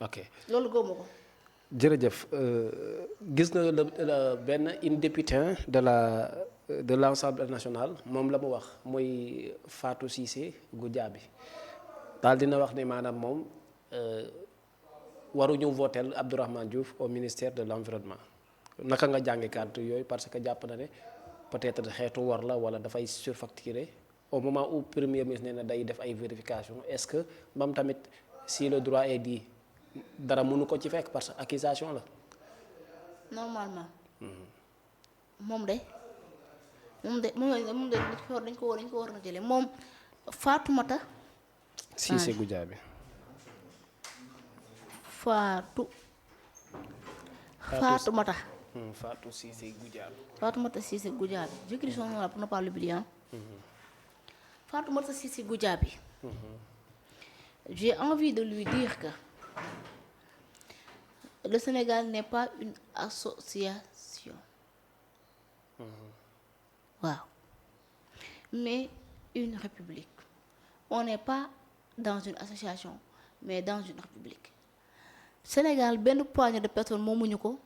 ok loolu gëwuma ko. jërëjëf gis na benn une députée de l'Assemblée nationale moom la mu wax muy Fatou Cissé Goudiaby daal dina wax ne maanaam moom waruñu votel Abdourahmane Diouf au ministère de l'environnement naka nga jàngi kàddu yooyu parce que jàpp na ne peut-être xeetu war la wala dafay surfacturé au moment où premier ministre nee na day def ay vérification est-ce que moom tamit si le droit est dit dara mënu ko ci fekk parce que accusation la. normalement. moom de dañ ko war na jëlee moom Fatoumata Cissé Goudiaby. Fatoumata. Fatou Cissé Goudiaby. Fatoumata Cissé Goudiaby. J'écris son nom là pour ne pas l'oublier. Fatoumata Cissé Goudiaby. J'ai envie de lui dire que le Sénégal n'est pas une association. Waaw. Mais une république. On n'est pas dans une association, mais dans une république. Sénégal benn poignée de personnes moomuñu ko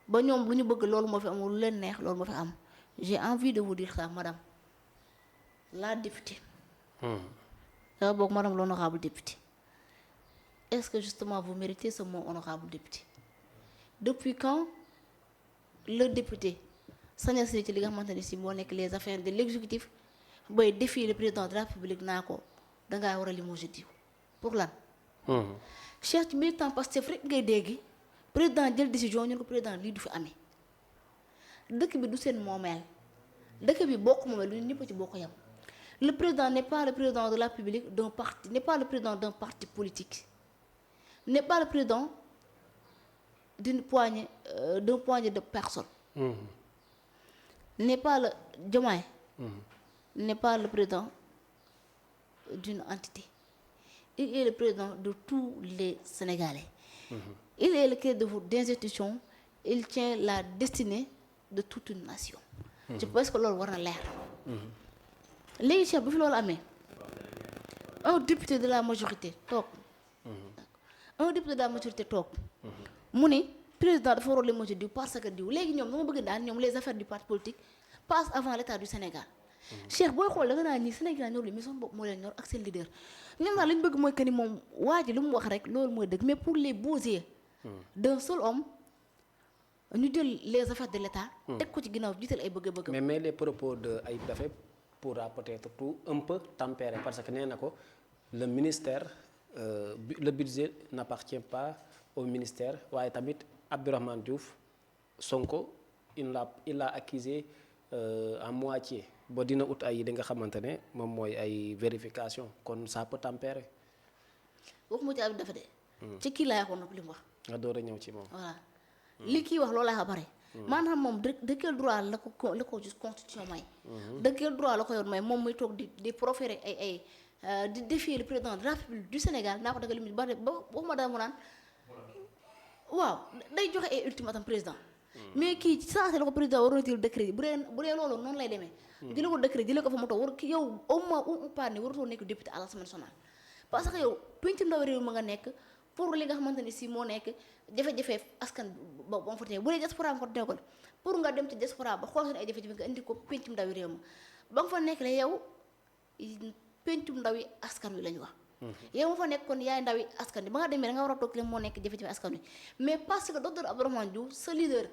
ba ñoom lu ñu bëgg loolu moo fi am lu leen neex loolu moo fi am. J'ai envie de vous dire ça, madame la députée. Dafa bokk madame l'honorable députée. Est-ce que justement vous méritez ce mot honorable député? Depuis quand le député sañ a ci li nga xamante ne si moo nekk les affaires de l'exécutif bay défier le président de la République naa ko dangaa war a limoger diw pour lan. Cheikh ci militant Pastef rek ngay dégg président jël décision ñu ne ko président lii du fi amee dëkk bi du seen moomeel dëkk bi bokk moomeel lu ñëpp ci bokk yam. Le président n'est pas le président de la République d'un parti, n'est pas le président d'un parti politique, n'est pas le président d'un poignée de personnes. N'est pas le Diomaye, n'est pas le président d'une entité. Il est le président de tous les Sénégalais. Il est le clé des institutions. Il tient la destinée de toute une nation. Je pense que loolu war na leer. Léegi Cheikh bu fi loolu amee un député de la majorité toog mu ni président dafa waroon limoger diw parce que diw léegi ñoom dama bëgg daal ñoom les affaires du parti politique passent avant l'état du Sénégal. Cheikh booy xool da nga naan ñii Sénégal ñor li mais seen bopp moo leen ñor ak seen leader ñoom daal li ñu bëgg mooy que ni moom waa ji lu mu wax rek loolu mooy dëgg mais pour les beaux yeux d'un seul homme ñu jël les affaires de l'état teg ko ci ginnaaw jiital ay bëgg-bëgg. mais les propos de Ayib Daffé pourra peut-être tout un peu tempérer parce que nee na ko le ministère le budget n'appartient pas au ministère waaye tamit Abdourahmane Diouf Sonko il l'a accusé à moitié ba dina ut ay li nga xamante ne moom mooy ay vérification kon ça peut tempérer. waxuma ci Ayib Daffé de. ci kii laa waxoon nag li mu wax. nga door a ñëw ci moom. voilà li kii wax loolu laa xam pare. maanaam moom de quel droit la ko juste constitution may. de quel droit la ko yoon may moom muy toog di proférer ay di défier le président de la République du Sénégal naa ko daga limite ba waxuma daal mu naan waaw day joxe ay ultimatum président. mais kii ci sensé la ko président waroon jël décret bu dee loolu noonu lay demee. jëlee ko décret jëlee ko fa mu toog war ki yow au moins ou pas ne waratoo nekk député à l'Assemblée nationale. parce que yow pencum ndaw réew ma nga nekk pour li nga xamante ni si moo nekk jafe-jafe askan ba mu fa tee bu dee diaspora nga fa nekkoon pour nga dem ci diaspora ba xool seen ay jafe-jafe nga indi ko pencum ndaw réew ma ba nga fa nekk la yow pencum ndawi askan wi lañu wax. yow ma fa nekk kon yaay ndawi askan wi ba nga demee da nga war a toog li moo nekk jafe-jafe askan wi mais parce que docteur Abdourahmane Diouf sa leader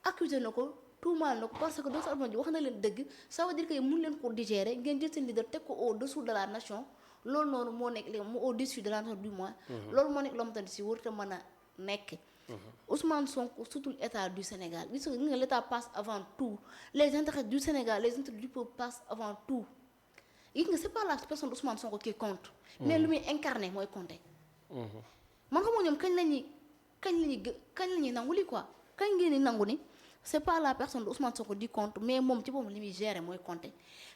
accusé na ko tuumaal na ko parce que docteur Abdourahmane Diouf wax na leen dëgg ça veut dire que mun leen ko digérer ngeen jël seen leader teg ko au-dessous de la nation. loolu noonu moo nekk léegi mu au-dessus de la nation du moins. loolu moo nekk loo xamante ne si warut a mën a nekk. Ousmane Sonko surtout l'état du Sénégal gis nga l'état passe avant tout les intérêts du Sénégal les intérêts du peuple passent avant tout. gis nga c'est pas la personne Ousmane Sonko qui compte. mais lu muy incarné mooy compter. man xam nga ñoom kañ la ñuy nangu lii quoi kañ ngeen di nangu ni c'est pas la personne de Ousmane Sonko di compte mais moom ci boppam li muy gérer mooy compter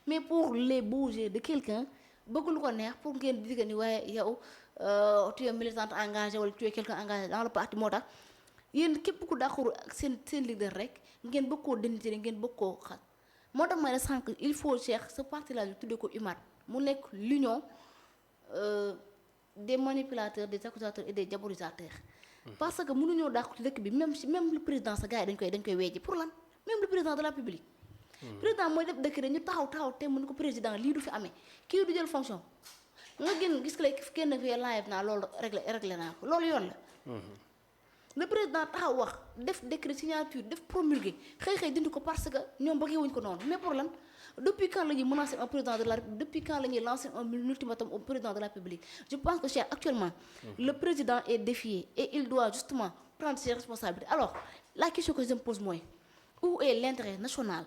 mais pour les beaux yeux de quelqu'un bëgg lu ko neex pour ngeen digga ni waaye yow tu es militante engagée wala tu es quelqu'un engagé dans le parti moo tax yéen képp ku d'accord ak seen leader rek ngeen bëgg koo dénigrer ngeen bëgg koo xat moo tax ma ne sànq il faut Cheikh ce parti là ñu tuddee ko UMAD mu nekk l'union des manipulateurs des accusateurs et des diabolisateurs. parce que mënuñoo dàqu ci dëkk bi même le président sa gars yi dañ koy weeji pour lan même le président de la République. président mooy def décret ñu taxaw te mën ko président lii du fi amee kii du jël fonction nga génn gis que kenn fii live naa loolu réglé naa ko loolu yoon la. le président taxaw wax def décret signature def promulgué xëy dindi ko parce que ñoom bëggee wuñ ko noonu mais pour lan depuis quand la ñuy menacer un président de la République depuis quand la ñuy lancer un ultimatum au président de la République je pense que Cheikh actuellement le président est défié et il doit justement prendre ses responsabilités alors la question que je me pose mooy où est l'intérêt national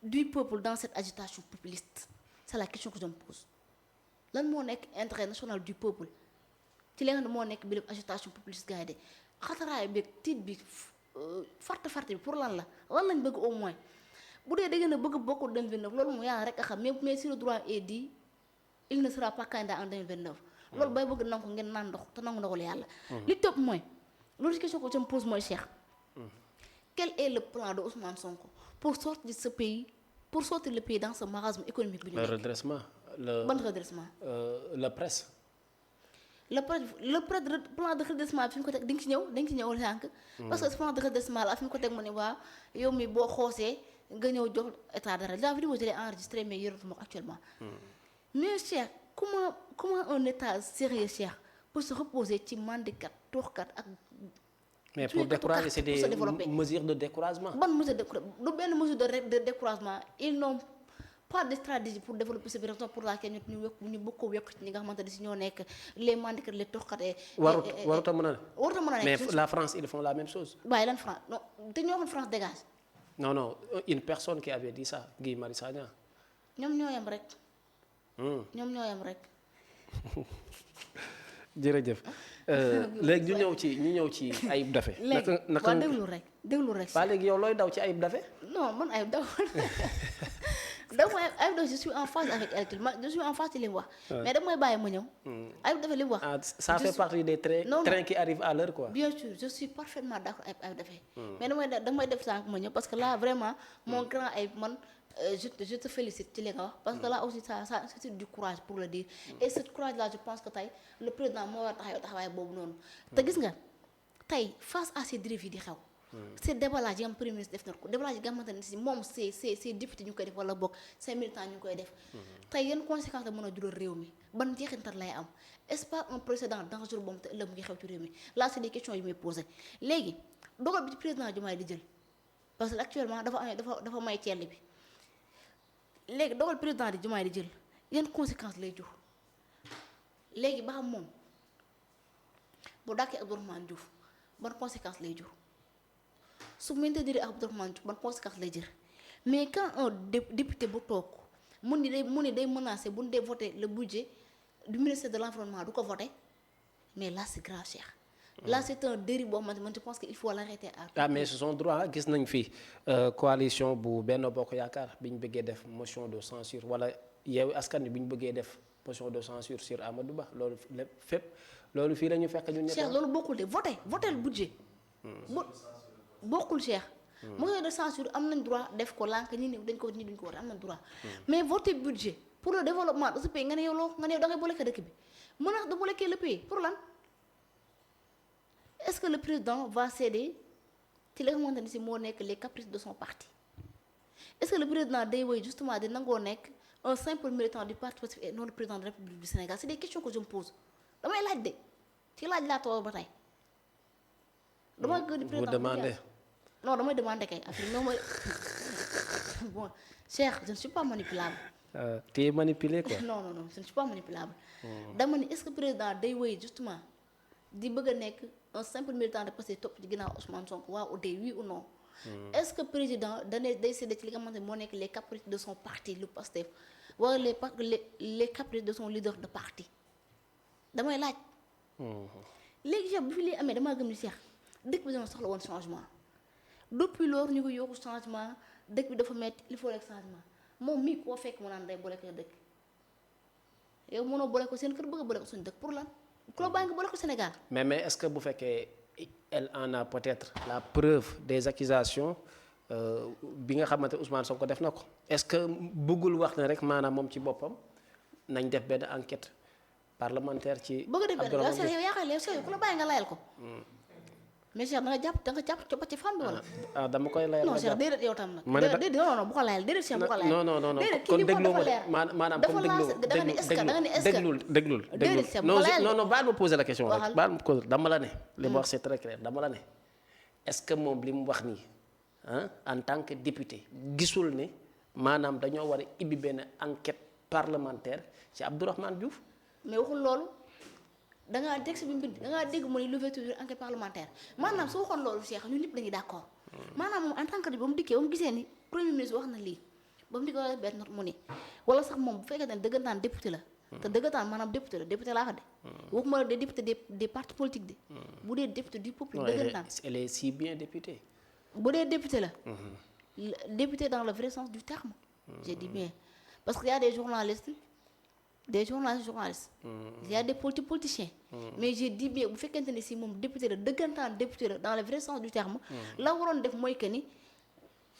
du peuple dans cette agitation populiste c'est la question que je me pose lan moo nekk intérêt national du peuple ci li nga xam ne moo nekk bi agitation populiste gars yi de xataraay bi tiit bi farte bi pour lan lañ bëgg au moins bu dee da ngeen a bëgg bokk 2029 loolu moom yaa rek a xam mais si le droit est dit il ne sera pas candidat en 2029 loolu bay bëgg nangu ko ngeen naan ndox te nangu ndoxul yàlla li topp mooy loolu question que je me pose mooy Cheikh quel est le plan de Ousmane Sonko pour sortir ce pays le pays dans ce marasme économique bi ñu nekk redressement ban redressement le presse le plan de redressement bi fi mu ko teg di nga ci ñëw sànq parce que ce plan de redressement la fi mu ko teg mu ne waa yow mi boo xoosee nga ñëw jox état d'arrêt la vidéo je l'ai enregistré mais yoratuma ko actuellement mais Cheikh comment un état sérieux Cheikh peut se reposer ci mandikat tooxkat ak mais pour décourager c'est des mesures de découragement ban mesure du benn mesure de découragement ils n'ont pas de stratégie pour développer cette raison pour laquelle ñu bëgg ko wekk ci ñi nga xamante ne si ñoo nekk les mandikat les tooxkat warut a mën a nekk mais la France ils font la même chose bàyyi lan France non te ñoo xam France dégage non une personne qui avait dit ça Guy Marius Sagna ñoom ñoo yem rek jërëjëf léegi ñu ñëw ci Ayib Daffé naka waa déglu rek ba léegi yow looy daw ci Ayib Daffé non man Ayib daw Ayib Daffé je suis en phase avec elle je suis en phase ci li mu wax mais dama may bàyyi ma ñëw Ayib Daffé li mu wax ça fait partie des trains qui arrivent à l'heure quoi bien sûr je suis parfaitement d'accord avec Ayib Daffé mais damay def sànq ma ñëw parce que là vraiment mon grand Ayib man je te félicite ci li nga wax parce que là aussi ça c'est du courage pour le dire et ce courage là je pense que tey le président moo war a taxawaay boobu noonu te gis nga tey face à ces dérives yi di xew ces déballage yi am premier ministre def na ko déballage yi nga xamante ne si moom c'est député ñu koy def wala bokk c'est militant ñu koy def tey yenn conséquences la mën a jural réew mi ban jeexintal lay am est-ce pas un précédent dangereux boobu te ëllëg mu ngi xew ci réew mi là c'est des questions yu may posé léegi dogal bi ci président Diomaye di jël parce que actuellement dafa may cell bi léegi dogal président di Diomaye di jël yenn conséquences lay jur léegi ba xam moom bu dàkkee Abdourahmane Diouf ban conséquence lay jur su maintenir Abdourahmane Diouf ban conséquence lay jër mais quand un député bu toog mu ni day menacer bu ñu dee voter le budget du ministère de l'environnement du ko voter mais là c'est grave Cheikh là c'est un dérive boo xamante man je pense que il faut l'arrêter mais c'est son droit gis nañ fi coalition bu Benno Bokk Yaakaar bi ñu bëggee def motion de censure wala Yewwi Askan Wi bi ñu bëggee def motion de censure sur Amadou Ba loolu lépp fépp loolu fii la ñu fekk ñun ñëpp Cheikh loolu bokkul de voter le budget bokkul Cheikh motion de censure am nañ droit def ko lànk ñi dañ ko duñ ko war am nañ droit mais voter budget pour le développement de ce pays nga ne yow da ngay bloquer dëkk bi menace de bloquer le pays pour lan est-ce que le président va céder ci li nga xamante ni si moo nekk les caprices de son parti est-ce que le président day woy justement di nangoo nekk un simple militant du parti Pastef et non le président de la République du Sénégal c'est des questions que je me pose damay laaj de ci laaj laa toog ba tey dama gën di président non damay demander kay affaire moom mooy bon Cheikh je ne suis pas manipulable tu es manipulé quoi non je ne suis pas manipulable dama ni est-ce que président day woy justement di bëgg a nekk un simple militant de Pastef topp ci ginnaaw Ousmane Sonko waaw ou oui ou non est-ce que président day séddee ci li nga xamante ne moo nekk les caprices de son parti le Pastef wala les caprices de son leader de parti damay laaj léegi Cheikh bu fi lii amee damaa gëm ni Cheikh dëkk bi dama soxla woon changement depuis loolu ñu ko yokku changement dëkk bi dafa metti il faut rek changement moom mii koo fekk mu naan day boole ko dëkk yow mënoo boole ko seen kër bëgg a boole ko suñu dëkk pour lan ku la bàyyi nga boole ko Sénégal mais est-ce que bu fekkee elle en a peut-être la preuve des accusations bi nga xamante Ousmane Sonko def na ko est-ce que bëggul wax ne rek maanaam moom ci boppam nañ def benn enquête parlementaire ci. bëgg def benn yow Abdourahmane Cheikh yow yaakaar yow Cheikh ku la bàyyi nga layal ko. mais Cheikh da nga jàpp coppa ci femme bi wala. dama koy layal non Cheikh déedéet yow tam nag. ma ne déedéet non bu ko layal déedéet Cheikh bu ko layal. non déedéet kon kii li mu dégloo wax ma dafa leer. maanaam dafa comme dégloo lancé da nga ni est-ce que da nga ni est-ce que déglul déedéet Cheikh bu ko layal non baal ma poser la question Waxal. rek baal ma poser dama la ne li ma wax c'est très clair dama la ne est-ce que moom li mu wax nii en tant que député gisul ne maanaam dañoo war a ibbi benn enquête parlementaire ci Abdourahmane Diouf. mais waxul loolu da ngaa texte bi mu bind da ngaa dégg mu ne l'ouverture d'une enquête parlementaire maanaam su waxoon loolu Cheikh ñun ñëpp dañuy d'accord maanaam moom en tant que ba mu dikkee ba mu gisee ni premier ministre wax na lii ba mu dikkee benn note mu ni wala sax moom bu fekkee ne dëggantaan député la te dëggantaan maanaam député la député laa wax de waxuma des députés des partis politiques de bu dee député du peuple dëggantaan elle est si bien députée. bu dee député la député dans le vrai sens du terme j'ai dit bien parce que y a des journalistes il y a des politiciens mais j'ai dit bien bu fekkente ne si moom député la dëggantaan député la dans le vrai sens du terme la waroon def mooy que ni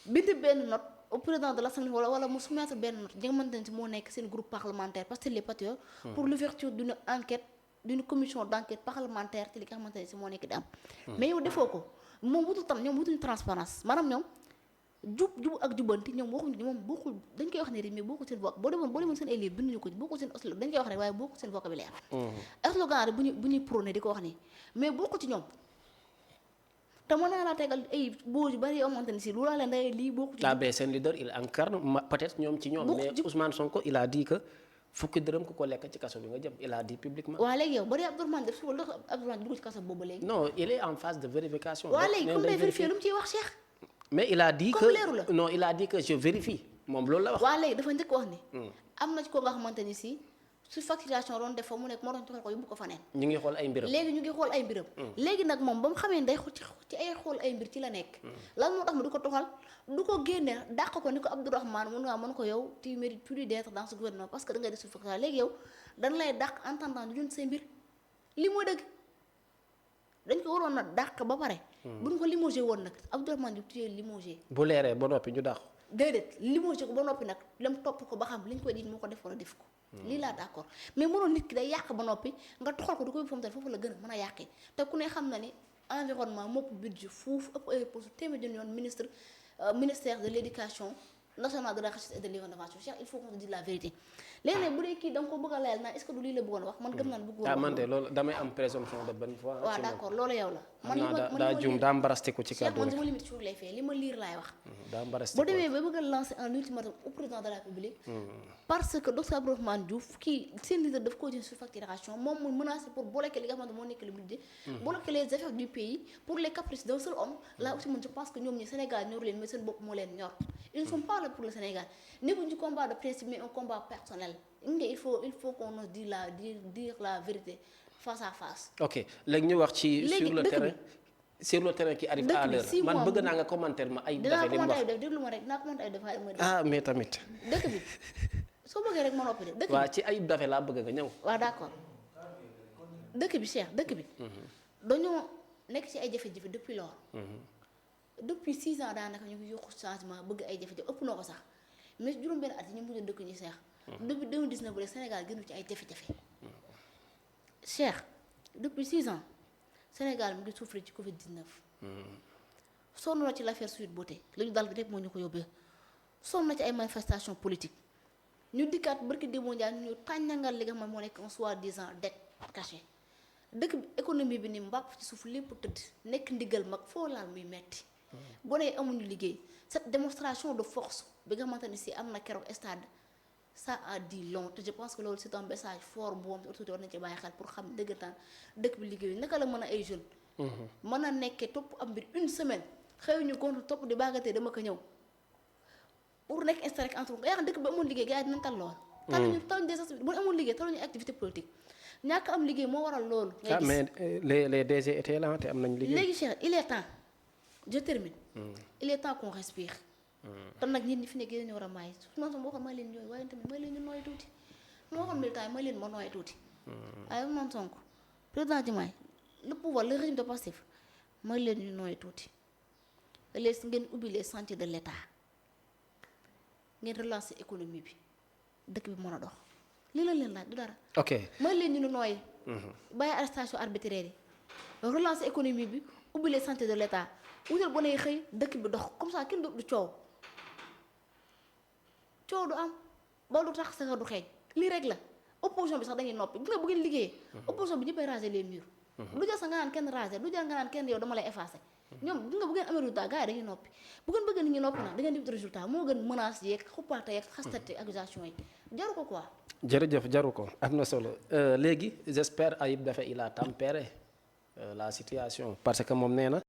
bind benn note au président de l'Assemblée wala mu soumettre benn note ñi nga xamante ne si moo nekk seen groupe parlementaire parce que les patriotes pour l'ouverture d'une enquête d'une commission d'enquête parlementaire ci li nga xamante ne si moo nekk di am mais yow defoo ko moom wutul tam ñoom wutuñu transparence maanaam ñoom jub ak jubanti ñoom waxuñu moom bokkul dañ koy wax ne rek mais bokkul seen voc boo demoon seen ay livre binduñu ko bokkul seen slogan dañ koy wax rek waaye bokkul seen vocabulaire slogan rek bu ñuy prôné di ko wax nii mais bokkul ci ñoom te mën naa laa tegal ay boo yu bari yoo xamante ne si lu laa leen day lii bokkul ci mais seen leader il incarne peut-être ñoom ci ñoom mais Ousmane Sonko il a dit que fukki dërëm ku ko lekk ci kaso bi nga jëm il a dit publiquement. waaw léegi yow ba dee Abdourahmane def si wala Abdourahmane dugg ci kaso boobu ba léegi. non il est en phase de vérification. waaw léegi comme day vérifier lu mu ciy wax Cheikh. mais il a dit comme leeru la que non il a dit que je vérifie moom loolu la wax. waaw léegi dafa njëkk wax ni. am na ci ko nga xamante ni si su facturation doon def fa mu nekk moo doon joxal ko yóbbu ko fa neen. ñu ngi xool ay mbiram léegi ñu ngi xool ay mbiram. léegi nag moom ba mu xamee ne day ci ay xool ay mbir ci la nekk. lan moo tax ma du ko toxal du ko génne dàq ko ni ko Abdourahmane mën ko yow tu mérites plus d'être dans ce gouvernement parce que da ngay def suuf léegi yow dañ lay dàq en attendant ñu say mbir li moo dëgg dañ ko waroon a dàq ba pare. buñ ko limogé woon nag Abdourahmane Diouf tuyee limogé. bu leeree ba noppi ñu dàq. déedéet limogé ko ba noppi nag lam topp ko ba xam li ñu koy di moo ko def wala def ko. lii laa d'accord mais mënoon nit ki day yàq ba noppi nga toxal ko du ko yóbbu foofu la gën a mën a yàqee te ku ne xam na ni environnement mopp budget fuuf ëpp ay postes téeméer yoon ministère de l'éducation nationale de la recherche et de l'innovation Cheikh il faut qu'on se dise la vérité léegi nag bu dee kii da nga ko bëgg a layal naa est-ce que du lii la bëggoon wax man gëm naa ne bëggoon wax man de loolu damay am présomption de bonne foi. waaw d'accord loolu yow la man daa juum daa mbaraste ko ci kàddu man sama limite sur les faits li ma liir laay wax daa mbaraste boo demee ba bëgg a lancer un ultimatum au président de la République parce que docteur Abdourahmane Diouf kii seen leader daf ko jël surfacturation moom muy menacé pour bloquer li nga xamante moo nekk le budget bloquer les affaires du pays pour les caprices d'un seul homme là aussi man je pense que ñoom ñi Sénégal ñor leen mais seen bopp moo leen ñor ils ne sont pas là pour le Sénégal nekkuñu ci combat de principe mais un combat personnel il faut qu'on nous dise dire la vérité face à face. ok léegi ñu wax ci sur le terrain qui arrive à l'heure man bëgg naa nga commentaire ma ay dafa li mu wax déglu ma rek dinaa commentaire dafa ah mais tamit dëkk bi soo bëggee rek ma noppi de dëkk bi waaw ci Ayib Daffé laa bëgg nga ñëw waaw d'accord dëkk bi Cheikh dëkk bi dañoo nekk ci ay jafe-jafe depuis lors depuis 6 ans daanaka ñu ngi yokku changement bëgg ay jafe-jafe ëpp na ko sax mais juróom-benn at yi ñu mujj dëkk ñu Cheikh depuis 2019 bu dee Sénégal gënu ci ay jafe-jafe Cheikh depuis 6 ans Sénégal mu ngi souffrir ci Covid-19 sonn na ci l'affaire Sweet Beauté li ñu dal rek moo ñu ko yóbbee sonn na ci ay manifestations politiques ñu dikkaat barki démb Ndiaye ñu tàññangal li nga xam moo nekk un soi-disant dette cachée dëkk bi économie bi ni mbàpp ci suuf lépp tëdd nekk ndigal mag foo laal muy metti boo nee amuñu liggéey cette démonstration de force bi nga xamante ni si am na keroog stade ça a dit long te je pense que loolu c'est un message fort bu moom autorité war nañ ci bàyyi xel pour xam dëggantaan dëkk bi liggéey naka la mën a ay jeunes mën a nekkee topp am mbir une semaine xëy ñu gont topp di baagatee dama ko ñëw pour nekk installé entre nga yaa xam dëkk bi amoon liggéey gars yi dinañ tal lool taluñu des bu ñu amoon liggéey taluñu activité politique ñàkk am liggéey moo waral loolu ah mais les DG étaient là te am nañ liggéey léegi Cheikh il est temps je termine il est temps qu'on respire te nag nit ñi fi nekk yéen war a maay su ma waxoon may leen ñooy waaye tamit may leen ñu nooy tuuti ma waxoon militant may leen ma nooy tuuti waaye man Sonko président Diomaye le pouvoir le régime de Pastef may leen ñu nooy tuuti les ngeen ubbi les chantiers de l'État ngeen relancer économie bi dëkk bi mën a dox lii lañ leen laaj du dara. ok may leen ñu nu nooyi. bàyyi arrestation arbitraire yi relancer économie bi ubbi les santé de l'État wutal bu ne xëy dëkk bi dox comme ça kenn du coow du am ba du tax sa du xeeñ lii rek la opposition bi sax dañuy noppi bu ngeen liggéeyee. opposition bi ñëppay raser les murs. lu jar sax nga naan kenn raser lu jar nga naan kenn yow dama lay effacer. ñoom bu ngeen amee résultat gars yi dañuy noppi bu ngeen bëgg nit ñi noppi nag da ngeen di wut résultat moo gën menace yeeg xuppaate yeeg xastate accusation yi jaru ko quoi. jërëjëf jaru ko am na solo léegi j'espère Ayib Daffé il a tempéré la situation parce que moom nee na